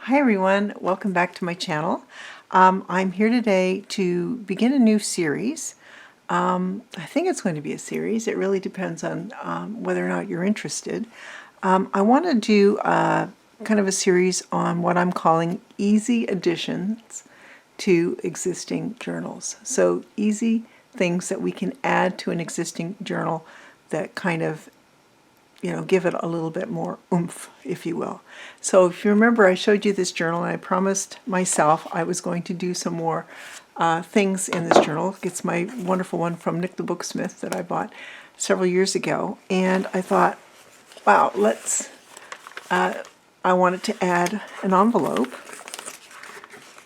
Hi everyone, welcome back to my channel. I'm here today to begin a new series. I think it's going to be a series. It really depends on whether or not you're interested. I want to do kind of a series on what I'm calling easy additions to existing journals. So easy things that we can add to an existing journal that kind of give it a little bit more oomph, if you will. So if you remember, I showed you this journal and I promised myself I was going to do some more things in this journal. It's my wonderful one from Nick the Booksmith that I bought several years ago. And I thought, wow, I wanted to add an envelope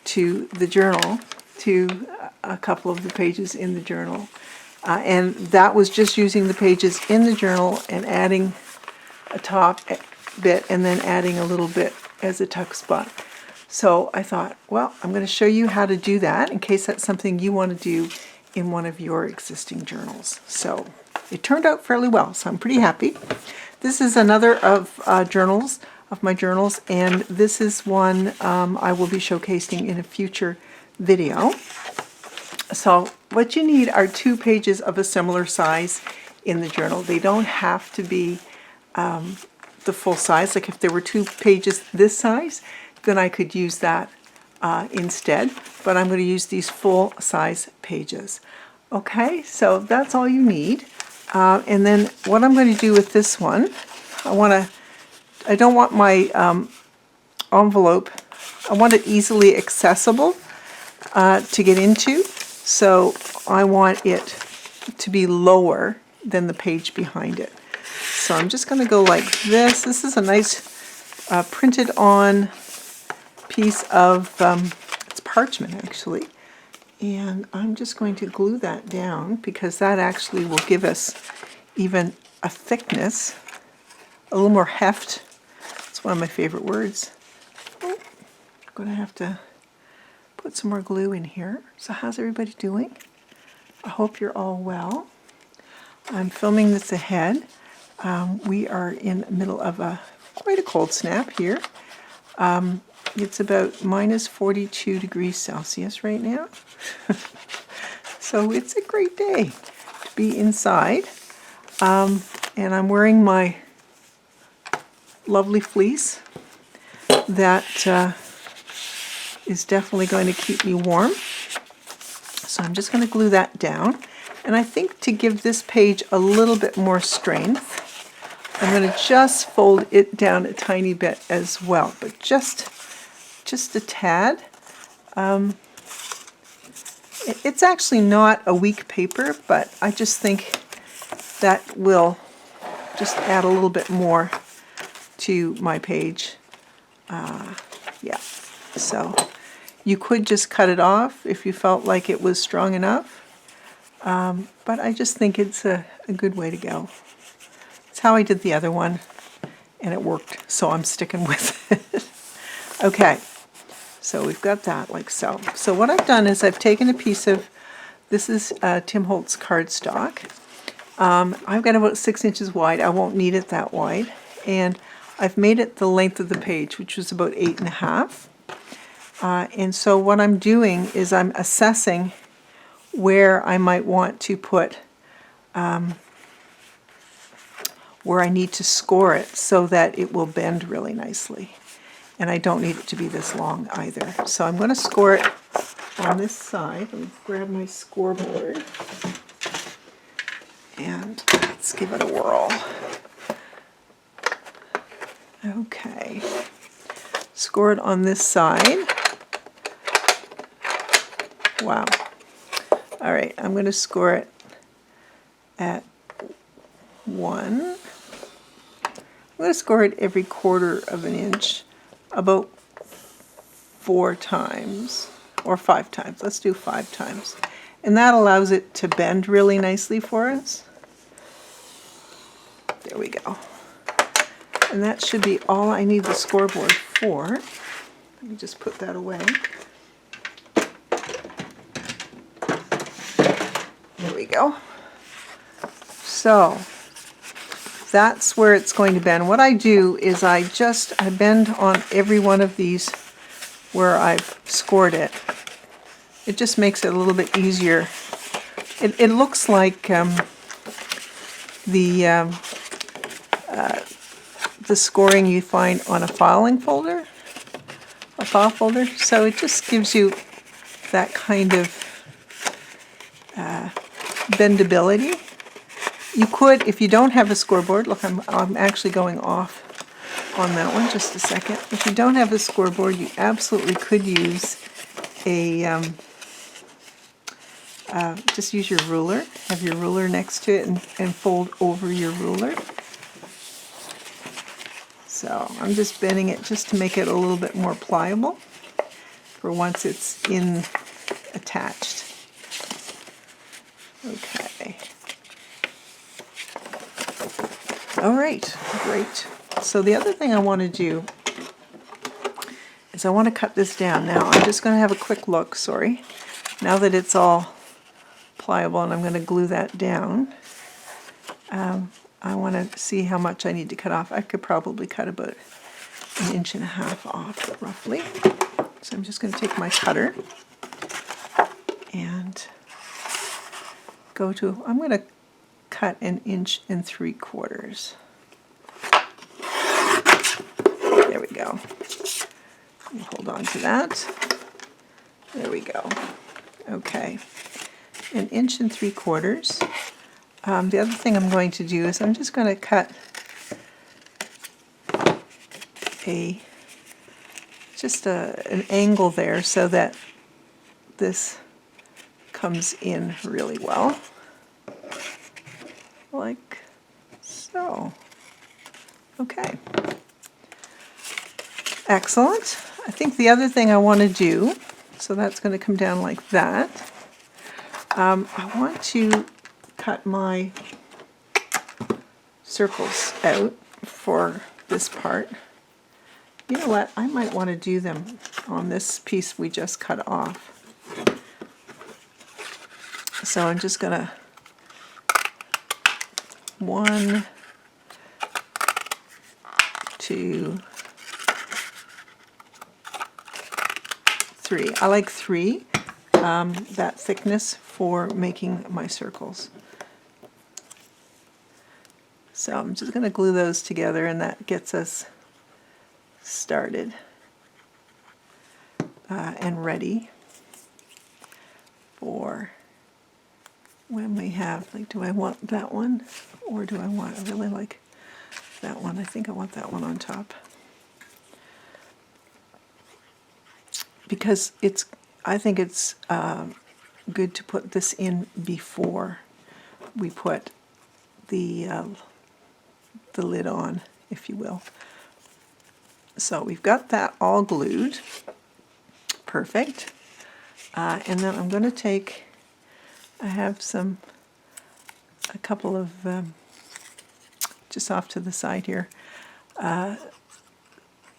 to the journal, to a couple of the pages in the journal. And that was just using the pages in the journal and adding a top bit and then adding a little bit as a tuck spot. So I thought, well, I'm going to show you how to do that in case that's something you want to do in one of your existing journals. So it turned out fairly well, so I'm pretty happy. This is another of my journals, and this is one I will be showcasing in a future video. So what you need are 2 pages of a similar size in the journal. They don't have to be the full size. Like if there were 2 pages this size, then I could use that instead. But I'm going to use these full size pages. Okay, so that's all you need. And then what I'm going to do with this one, I don't want my envelope, I want it easily accessible to get into. So I want it to be lower than the page behind it. So I'm just going to go like this. This is a nice printed on piece of, it's parchment actually. And I'm just going to glue that down because that actually will give us even a thickness, a little more heft. It's one of my favorite words. Oh, I'm going to have to put some more glue in here. So how's everybody doing? I hope you're all well. I'm filming this ahead. We are in the middle of quite a cold snap here. It's about minus 42 degrees Celsius right now. So it's a great day to be inside. And I'm wearing my lovely fleece that is definitely going to keep me warm. So I'm just going to glue that down. And I think to give this page a little bit more strength, I'm going to just fold it down a tiny bit as well, but just a tad. It's actually not a weak paper, but I just think that will just add a little bit more to my page. Yeah, so you could just cut it off if you felt like it was strong enough, but I just think it's a good way to go. It's how I did the other one, and it worked, so I'm sticking with it. Okay, so we've got that like so. So what I've done is I've taken a piece of, this is Tim Holtz cardstock. I've got about 6 inches wide. I won't need it that wide. And I've made it the length of the page, which was about 8.5. And so what I'm doing is I'm assessing where I might want to put, where I need to score it so that it will bend really nicely. And I don't need it to be this long either. So I'm going to score it on this side. Let me grab my scoreboard. And let's give it a whirl. Okay. Score it on this side. Wow. All right, I'm going to score it at 1. I'm going to score it every 1/4 of an inch, about 4 times, or 5 times. Let's do 5 times. And that allows it to bend really nicely for us. There we go. And that should be all I need the scoreboard for. Let me just put that away. There we go. So that's where it's going to bend. What I do is I bend on every one of these where I've scored it. It just makes it a little bit easier. It looks like the scoring you find on a file folder. So it just gives you that kind of bendability. You could, if you don't have a scoreboard, look, I'm actually going off on that one, just a second. If you don't have a scoreboard, you absolutely could use a, just use your ruler, have your ruler next to it and fold over your ruler. So I'm just bending it just to make it a little bit more pliable for once it's in attached. Okay. All right, great. So the other thing I want to do is I want to cut this down. Now I'm just going to have a quick look, sorry. Now that it's all pliable and I'm going to glue that down, I want to see how much I need to cut off. I could probably cut about 1.5 inches off, roughly. So I'm just going to take my cutter and I'm going to cut 1 3/4 inches. There we go. Hold on to that. There we go. Okay. 1 3/4 inches. The other thing I'm going to do is I'm just going to cut an angle there so that this comes in really well, like so. Okay. Excellent. I think the other thing I want to do, so that's going to come down like that. I want to cut my circles out for this part. You know what? I might want to do them on this piece we just cut off. So I'm just going to 1, 2, 3. I like 3, that thickness for making my circles. So I'm just going to glue those together, and that gets us started and ready for when we have, like, do I want that one or do I really like that one? I think I want that one on top. Because I think it's good to put this in before we put the lid on, if you will. So we've got that all glued. Perfect. And then I'm going to take, I have a couple of, just off to the side here,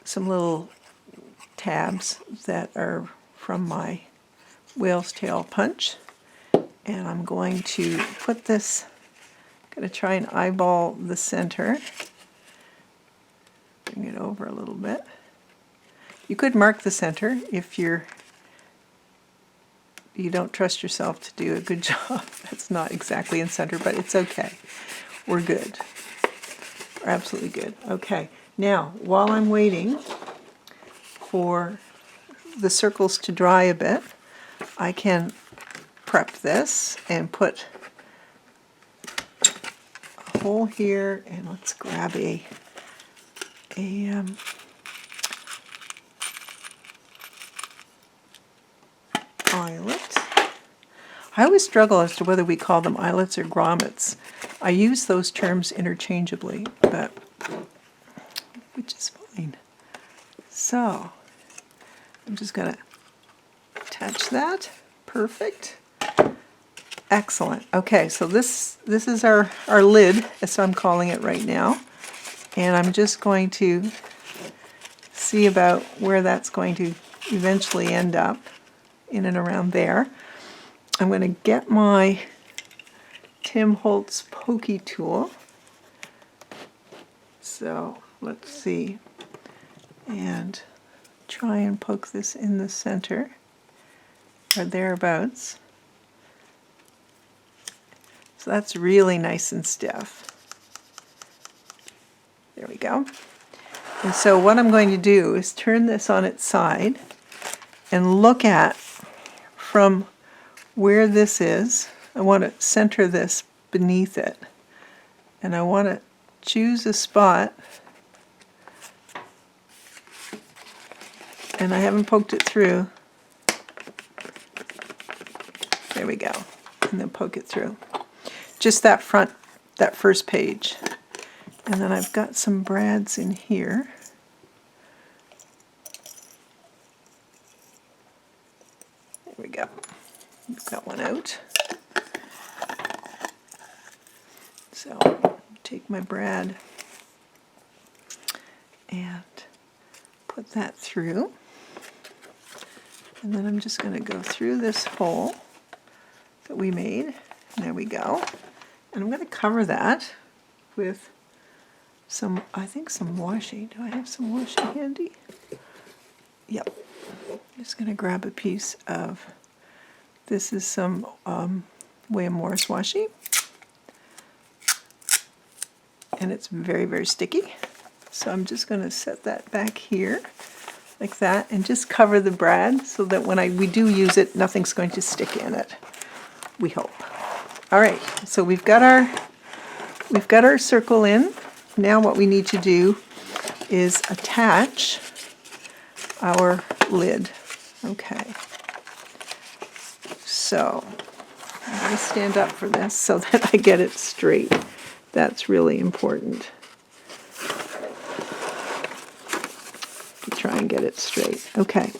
some little tabs that are from my whale's tail punch. And I'm going to put this, going to try and eyeball the center. Bring it over a little bit. You could mark the center if you don't trust yourself to do a good job. That's not exactly in center, but it's okay. We're good. We're absolutely good. Okay. Now, while I'm waiting for the circles to dry a bit, I can prep this and put a hole here, and let's grab a eyelet. I always struggle as to whether we call them eyelets or grommets. I use those terms interchangeably, but which is fine. So I'm just going to attach that. Perfect. Excellent. Okay, so this is our lid, as I'm calling it right now. And I'm just going to see about where that's going to eventually end up, in and around there. I'm going to get my Tim Holtz pokey tool. So let's see, and try and poke this in the center, or thereabouts. So that's really nice and stiff. There we go. And so what I'm going to do is turn this on its side and look at from where this is. I want to center this beneath it. And I want to choose a spot. And I haven't poked it through. There we go. And then poke it through. Just that front, that first page. And then I've got some brads in here. There we go. I've got one out. So take my brad and put that through. And then I'm just going to go through this hole that we made. There we go. And I'm going to cover that with some, I think some washi. Do I have some washi handy? Yep. I'm just going to grab a piece of, this is some William Morris washi. And it's very, very sticky. So I'm just going to set that back here like that and just cover the brad so that when we do use it, nothing's going to stick in it. We hope. All right, so we've got our circle in. Now what we need to do is attach our lid. Okay. So I'm going to stand up for this so that I get it straight. That's really important. To try and get it straight. Okay.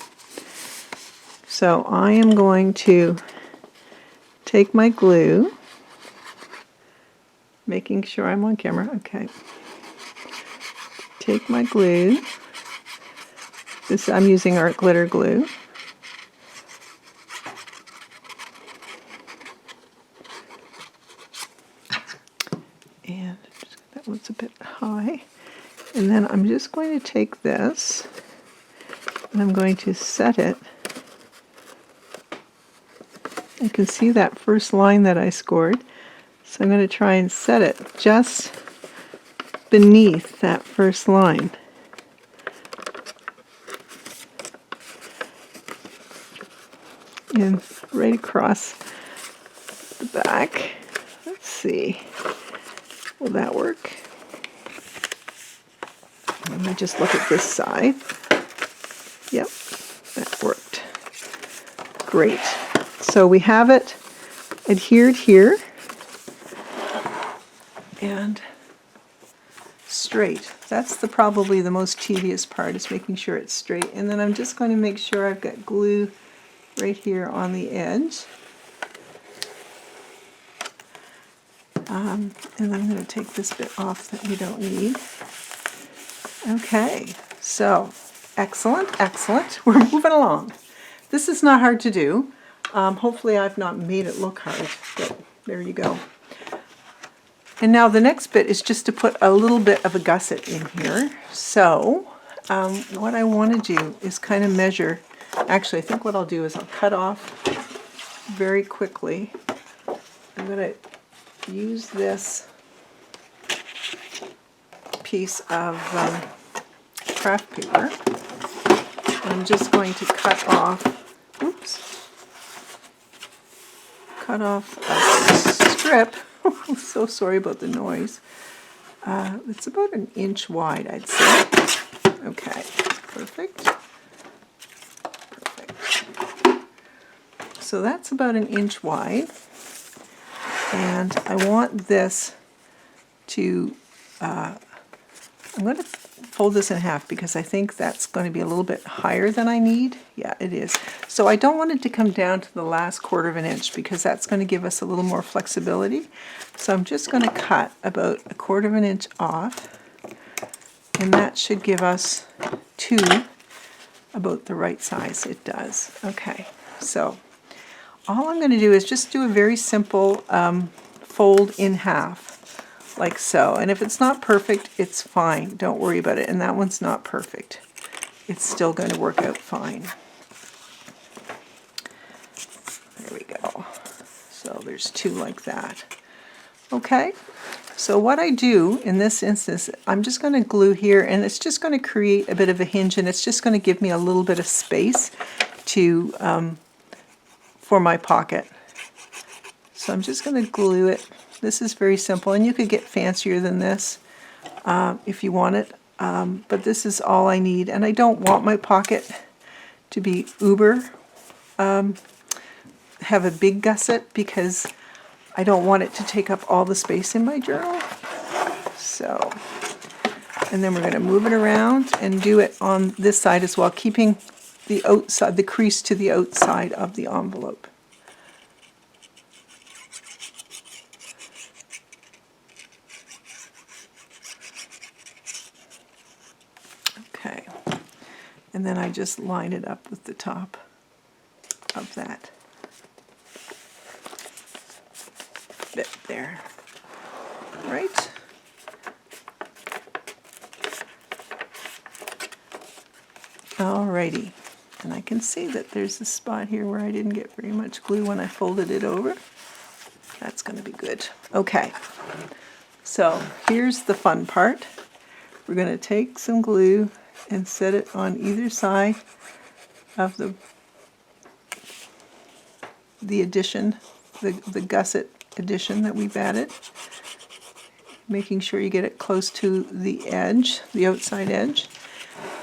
So I am going to take my glue, making sure I'm on camera. Okay. Take my glue. This I'm using art glitter glue. And that one's a bit high. And then I'm just going to take this and I'm going to set it. You can see that first line that I scored. So I'm going to try and set it just beneath that first line. And right across the back. Let's see. Will that work? Let me just look at this side. Yep, that worked. Great. So we have it adhered here and straight. That's probably the most tedious part, is making sure it's straight. And then I'm just going to make sure I've got glue right here on the edge. And I'm going to take this bit off that we don't need. Okay, so excellent, excellent. We're moving along. This is not hard to do. Hopefully I've not made it look hard, but there you go. And now the next bit is just to put a little bit of a gusset in here. So what I want to do is kind of measure. Actually, I think what I'll do is I'll cut off very quickly. I'm going to use this piece of craft paper. I'm just going to cut off, cut off a strip. I'm so sorry about the noise. It's about 1 inch wide, I'd say. Okay, perfect. Perfect. So that's about 1 inch wide. And I want this to, I'm going to fold this in half because I think that's going to be a little bit higher than I need. Yeah, it is. So I don't want it to come down to the last 1/4 inch because that's going to give us a little more flexibility. So I'm just going to cut about 1/4 inch off, and that should give us 2 about the right size. It does. Okay, so all I'm going to do is just do a very simple fold in half. Like so. And if it's not perfect, it's fine. Don't worry about it. And that one's not perfect. it's still going to work out fine. There we go. So there's 2 like that. Okay, so what I do in this instance, I'm just going to glue here, and it's just going to create a bit of a hinge, and it's just going to give me a little bit of space to for my pocket. So I'm just going to glue it. This is very simple, and you could get fancier than this if you want it, but this is all I need, and I don't want my pocket to be uber, have a big gusset, because I don't want it to take up all the space in my journal. So, and then we're going to move it around and do it on this side as well, keeping the outside, the crease to the outside of the envelope. Okay, and then I just line it up with the top of that bit there, right? Alrighty, and I can see that there's a spot here where I didn't get very much glue when I folded it over. That's going to be good. Okay, so here's the fun part. We're going to take some glue and set it on either side of the addition, the gusset addition that we've added, making sure you get it close to the edge, the outside edge,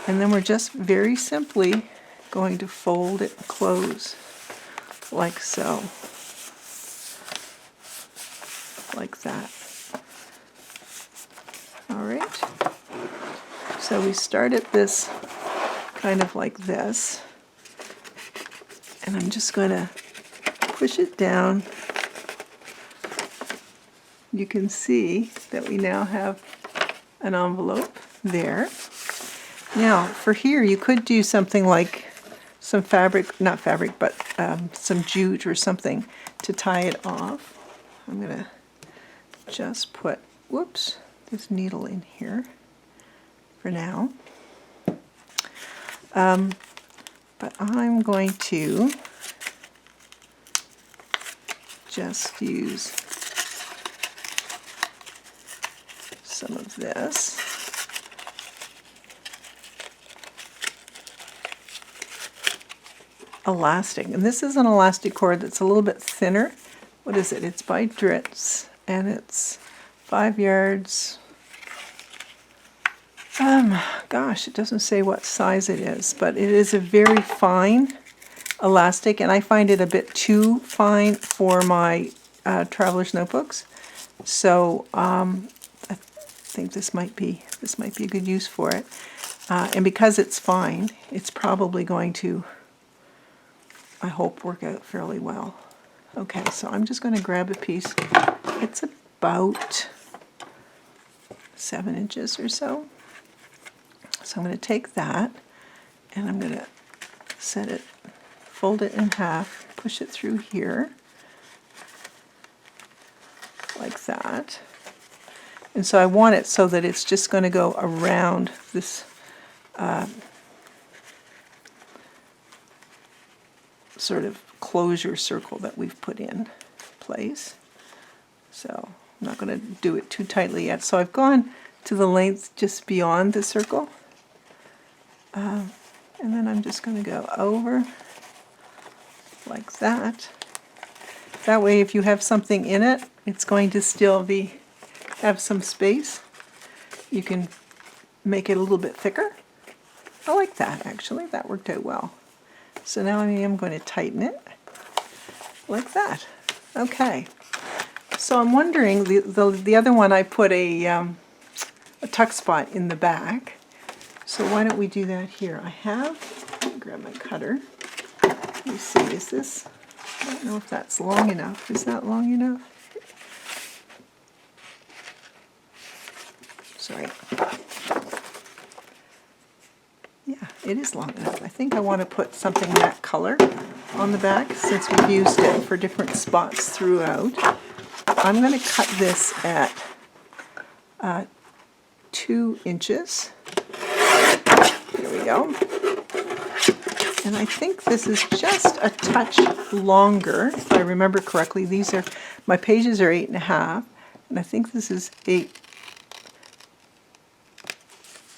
and then we're just very simply going to fold it close like so, like that. All right, so we start at this kind of like this, and I'm just going to push it down. You can see that we now have an envelope there. Now for here you could do something like some fabric, not fabric, but some jute or something to tie it off. I'm going to just put, whoops, this needle in here for now. But I'm going to just use some of this. Elastic, and this is an elastic cord that's a little bit thinner. What is it? It's by Dritz, and it's 5 yards. Gosh, it doesn't say what size it is, but it is a very fine elastic, and I find it a bit too fine for my traveler's notebooks. So I think this might be a good use for it. And because it's fine, it's probably going to, I hope, work out fairly well. Okay, so I'm just going to grab a piece. It's about 7 inches or so. So I'm going to take that, and I'm going to set it, fold it in half, push it through here, like that. And so I want it so that it's just going to go around this sort of closure circle that we've put in place. So I'm not going to do it too tightly yet. So I've gone to the length just beyond the circle. And then I'm just going to go over like that. That way if you have something in it, it's going to still have some space. You can make it a little bit thicker. I like that, actually. That worked out well. So now I am going to tighten it like that. Okay. So I'm wondering, the other one I put a tuck spot in the back. So why don't we do that here? Let me grab my cutter. Let me see, is this, I don't know if that's long enough. Is that long enough? Sorry. Yeah, it is long enough. I think I want to put something that color on the back since we've used it for different spots throughout. I'm going to cut this at 2 inches. There we go. And I think this is just a touch longer, if I remember correctly. These are, my pages are 8.5, and I think this is 8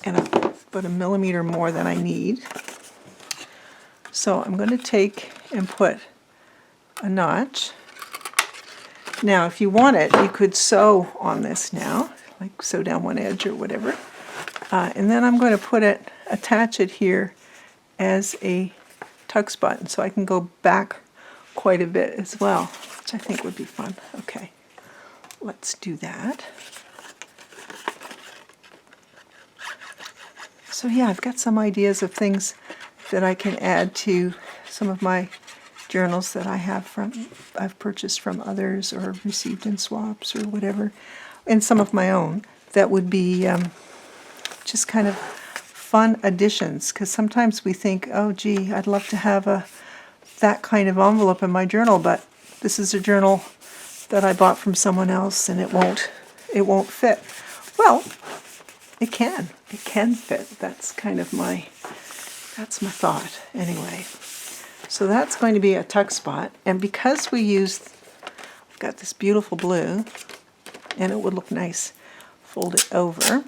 and about a millimeter more than I need. So I'm going to take and put a notch. Now, if you want it, you could sew on this now, like sew down one edge or whatever. And then I'm going to put it, attach it here as a tux button, so I can go back quite a bit as well, which I think would be fun. Okay, let's do that. So yeah, I've got some ideas of things that I can add to some of my journals that I've purchased from others or received in swaps or whatever, and some of my own that would be just kind of fun additions, because sometimes we think, oh gee, I'd love to have that kind of envelope in my journal, but this is a journal that I bought from someone else and it won't fit. Well, it can fit. That's kind of my thought anyway. So that's going to be a tuck spot, and because I've got this beautiful blue, and it would look nice folded over.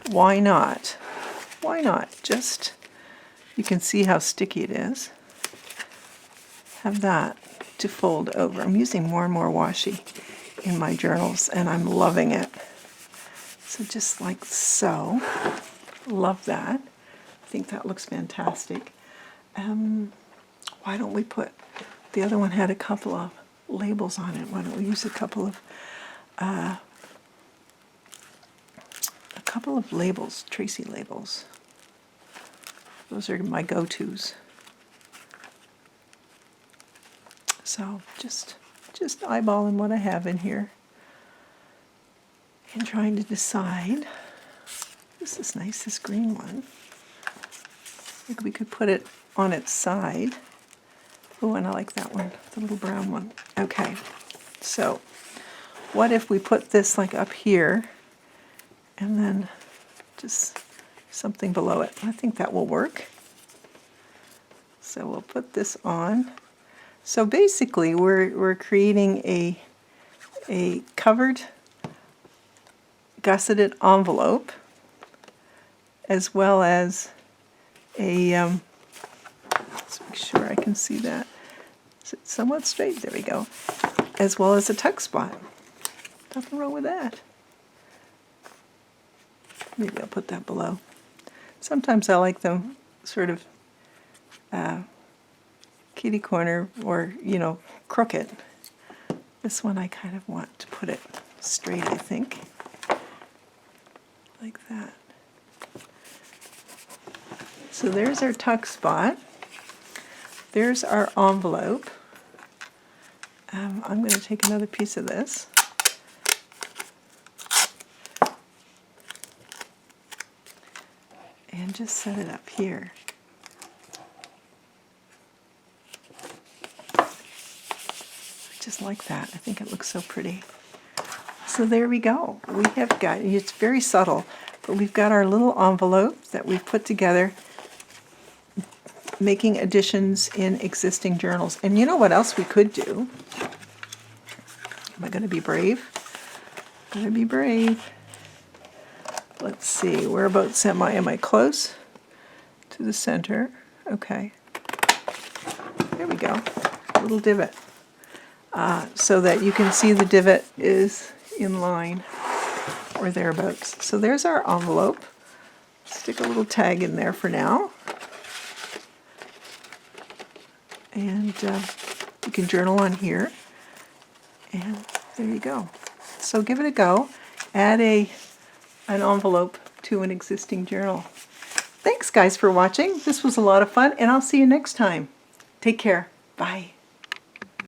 Why not? Why not? Just, you can see how sticky it is. Have that to fold over. I'm using more and more washi in my journals, and I'm loving it. So just like so. Love that. I think that looks fantastic. Why don't we put, the other one had a couple of labels on it. Why don't we use a couple of labels, Tracy labels. Those are my go-tos. So just eyeballing what I have in here and trying to decide. This is nice, this green one. Maybe we could put it on its side. Oh, and I like that one, the little brown one. Okay, so what if we put this like up here and then just something below it? I think that will work. So we'll put this on. So basically we're creating a covered gusseted envelope, as well as a, let's make sure I can see that. Is it somewhat straight? There we go. As well as a tuck spot. Nothing wrong with that. Maybe I'll put that below. Sometimes I like them sort of kitty corner or, crooked. This one I kind of want to put it straight, I think. Like that. So there's our tuck spot. There's our envelope. I'm going to take another piece of this. And just set it up here. Just like that. I think it looks so pretty. So there we go. We have got, it's very subtle, but we've got our little envelope that we've put together, making additions in existing journals. And you know what else we could do? Am I going to be brave? I'm going to be brave. Let's see, whereabouts am I close to the center? Okay. There we go. A little divot. So that you can see the divot is in line or thereabouts. So there's our envelope. Stick a little tag in there for now. And you can journal on here. And there you go. So give it a go. Add an envelope to an existing journal. Thanks guys for watching. This was a lot of fun, and I'll see you next time. Take care. Bye.